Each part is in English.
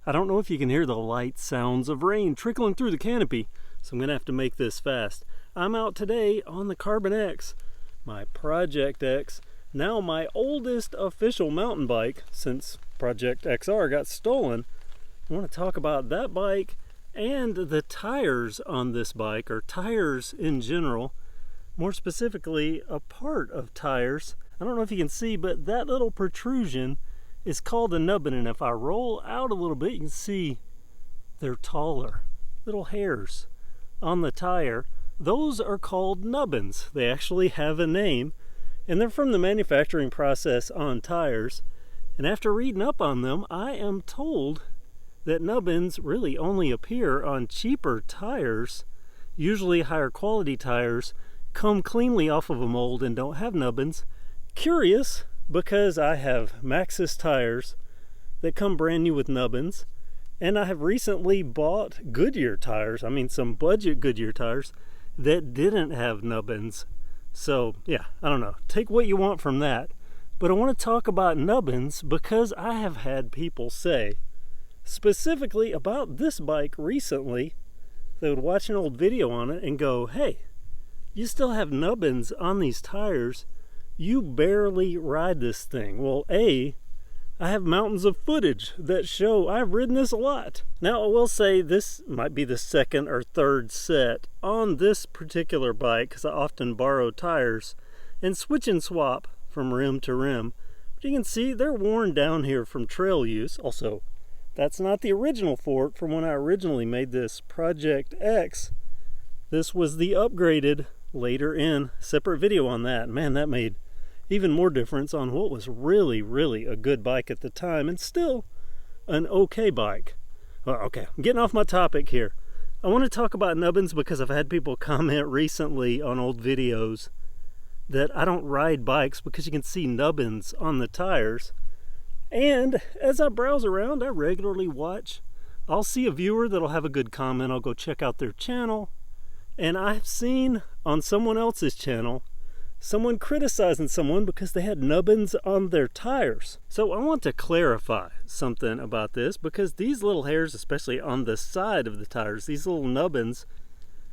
I don't know if you can hear the light sounds of rain trickling through the canopy, so I'm gonna have to make this fast. I'm out today on the Carbon X, my Project X, now my oldest official mountain bike since Project XR got stolen. I want to talk about that bike and the tires on this bike, or tires in general. More specifically, a part of tires. I don't know if you can see, but that little protrusion is called a nubbin, and if I roll out a little bit, you can see they're taller, little hairs on the tire. Those are called nubbins. They actually have a name, and they're from the manufacturing process on tires. And after reading up on them, I am told that nubbins really only appear on cheaper tires. Usually higher quality tires come cleanly off of a mold and don't have nubbins. Curious, because I have Maxxis tires that come brand new with nubbins, and I have recently bought Goodyear tires, some budget Goodyear tires, that didn't have nubbins. So yeah, I don't know, take what you want from that. But I want to talk about nubbins because I have had people say, specifically about this bike recently, they would watch an old video on it and go, hey, you still have nubbins on these tires, you barely ride this thing. Well, I have mountains of footage that show I've ridden this a lot. Now, I will say this might be the second or third set on this particular bike, because I often borrow tires and switch and swap from rim to rim. But you can see they're worn down here from trail use. Also, that's not the original fork from when I originally made this Project X. This was the upgraded later in. Separate video on that. Man, that made even more difference on what was really, really a good bike at the time, and still an okay bike. Well, okay, I'm getting off my topic here. I want to talk about nubbins because I've had people comment recently on old videos that I don't ride bikes because you can see nubbins on the tires. And as I browse around, I regularly watch. I'll see a viewer that'll have a good comment. I'll go check out their channel. And I've seen on someone else's channel someone criticizing someone because they had nubbins on their tires. So I want to clarify something about this, because these little hairs, especially on the side of the tires, these little nubbins,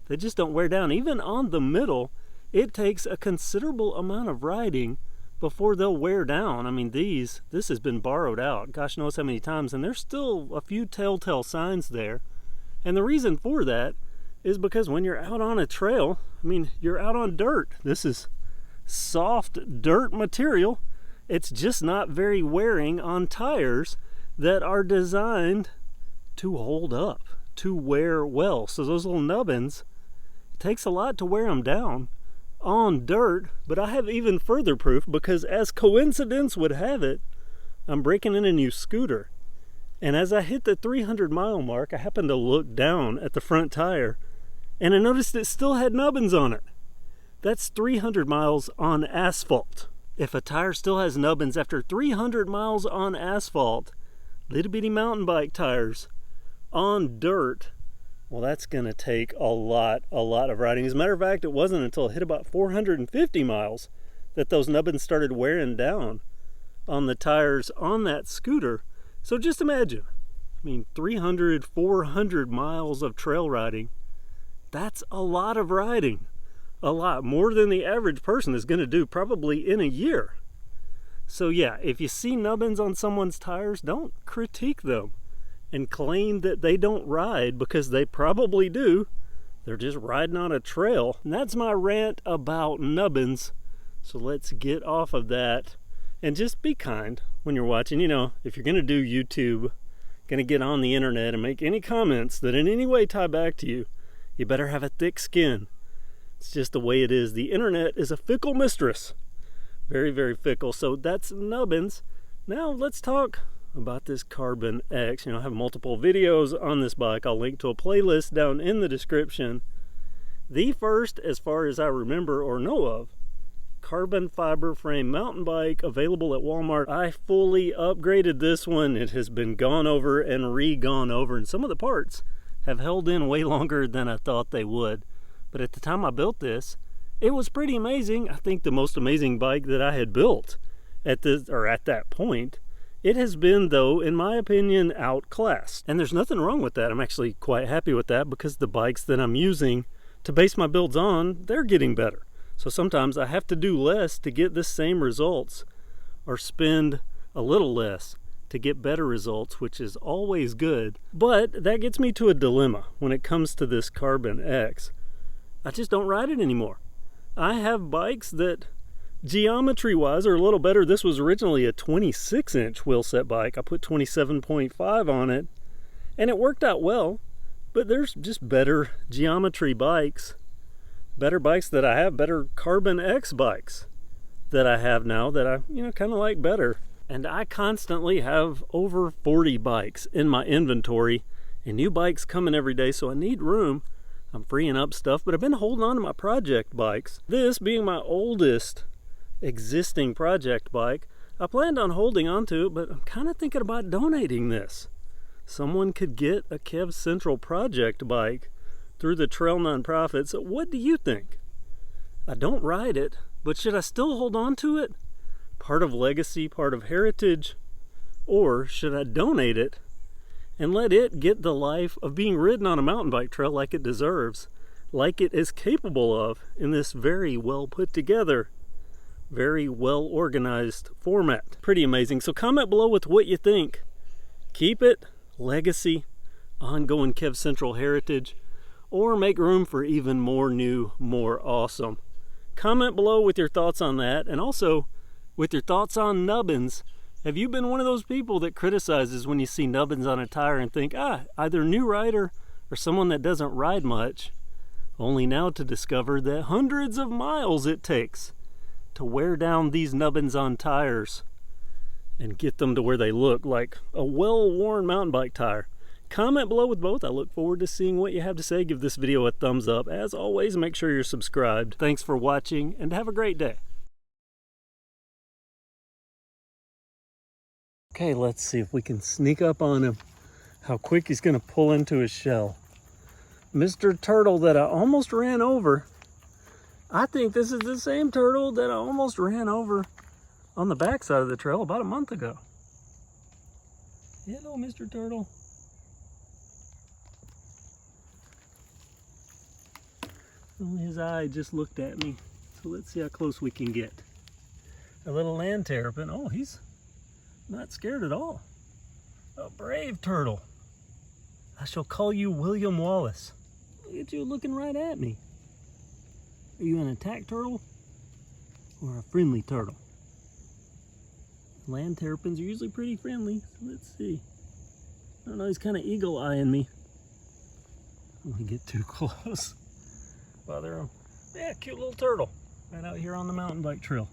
they just don't wear down. Even on the middle, it takes a considerable amount of riding before they'll wear down. This has been borrowed out, gosh knows how many times, and there's still a few telltale signs there. And the reason for that is because when you're out on a trail, you're out on dirt. This is soft dirt material. It's just not very wearing on tires that are designed to hold up, to wear well. So those little nubbins, it takes a lot to wear them down on dirt. But I have even further proof, because as coincidence would have it, I'm breaking in a new scooter, and as I hit the 300-mile mark, I happened to look down at the front tire and I noticed it still had nubbins on it. That's 300 miles on asphalt. If a tire still has nubbins after 300 miles on asphalt, little bitty mountain bike tires on dirt, well, that's gonna take a lot of riding. As a matter of fact, it wasn't until it hit about 450 miles that those nubbins started wearing down on the tires on that scooter. So just imagine, 300, 400 miles of trail riding. That's a lot of riding. A lot more than the average person is going to do probably in a year. So yeah, if you see nubbins on someone's tires, don't critique them and claim that they don't ride, because they probably do. They're just riding on a trail. And that's my rant about nubbins. So let's get off of that and just be kind when you're watching. If you're going to do YouTube, going to get on the internet and make any comments that in any way tie back to you, you better have a thick skin. It's just the way it is. The internet is a fickle mistress. Very, very fickle. So that's nubbins. Now let's talk about this Carbon X. I have multiple videos on this bike. I'll link to a playlist down in the description. The first, as far as I remember or know of, carbon fiber frame mountain bike available at Walmart. I fully upgraded this one. It has been gone over and re-gone over, and some of the parts have held in way longer than I thought they would. But at the time I built this, it was pretty amazing. I think the most amazing bike that I had built at that point It has been, though, in my opinion, outclassed. And there's nothing wrong with that. I'm actually quite happy with that because the bikes that I'm using to base my builds on, they're getting better. So sometimes I have to do less to get the same results, or spend a little less to get better results, which is always good. But that gets me to a dilemma when it comes to this Carbon X. I just don't ride it anymore. I have bikes that geometry-wise are a little better. This was originally a 26-inch wheel set bike. I put 27.5 on it, and it worked out well. But there's just better geometry bikes, better bikes that I have, better Carbon X bikes that I have now that I, kind of like better. And I constantly have over 40 bikes in my inventory, and new bikes coming every day, so I need room. I'm freeing up stuff, but I've been holding on to my project bikes. This being my oldest existing project bike, I planned on holding on to it, but I'm kind of thinking about donating this. Someone could get a KevCentral project bike through the trail nonprofit. So what do you think? I don't ride it, but should I still hold on to it? Part of legacy, part of heritage? Or should I donate it and let it get the life of being ridden on a mountain bike trail like it deserves, like it is capable of in this very well put together, very well organized format? Pretty amazing. So comment below with what you think. Keep it legacy, ongoing KevCentral heritage, or make room for even more new, more awesome. Comment below with your thoughts on that, and also with your thoughts on Nubbins. Have you been one of those people that criticizes when you see Nubbins on a tire and think, either new rider or someone that doesn't ride much, only now to discover that hundreds of miles it takes to wear down these Nubbins on tires and get them to where they look like a well-worn mountain bike tire? Comment below with both. I look forward to seeing what you have to say. Give this video a thumbs up. As always, make sure you're subscribed. Thanks for watching, and have a great day. Okay, let's see if we can sneak up on him. How quick he's going to pull into his shell. Mr. Turtle that I almost ran over. I think this is the same turtle that I almost ran over on the backside of the trail about a month ago. Hello, Mr. Turtle. Oh, his eye just looked at me. So let's see how close we can get. A little land terrapin. Oh, he's not scared at all. A brave turtle. I shall call you William Wallace. Look at you looking right at me. Are you an attack turtle or a friendly turtle? Land terrapins are usually pretty friendly, so let's see. I don't know, he's kind of eagle-eyeing me. Let me get too close. Bother him. Yeah, cute little turtle. Right out here on the mountain bike trail.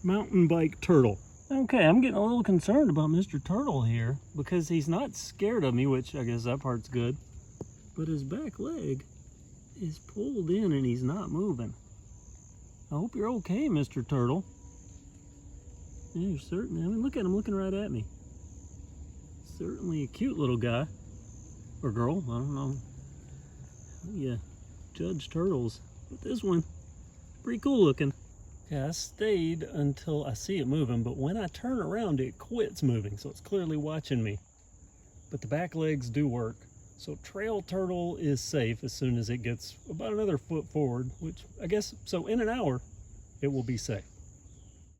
Mountain bike turtle. Okay, I'm getting a little concerned about Mr. Turtle here because he's not scared of me, which I guess that part's good. But his back leg is pulled in and he's not moving. I hope you're okay, Mr. Turtle. Yeah, you're certainly, I mean, look at him looking right at me. Certainly a cute little guy. Or girl, I don't know. Yeah, judge turtles. But this one, pretty cool looking. Yeah, I stayed until I see it moving, but when I turn around, it quits moving, so it's clearly watching me. But the back legs do work. So trail turtle is safe as soon as it gets about another foot forward, which I guess, so in an hour, it will be safe.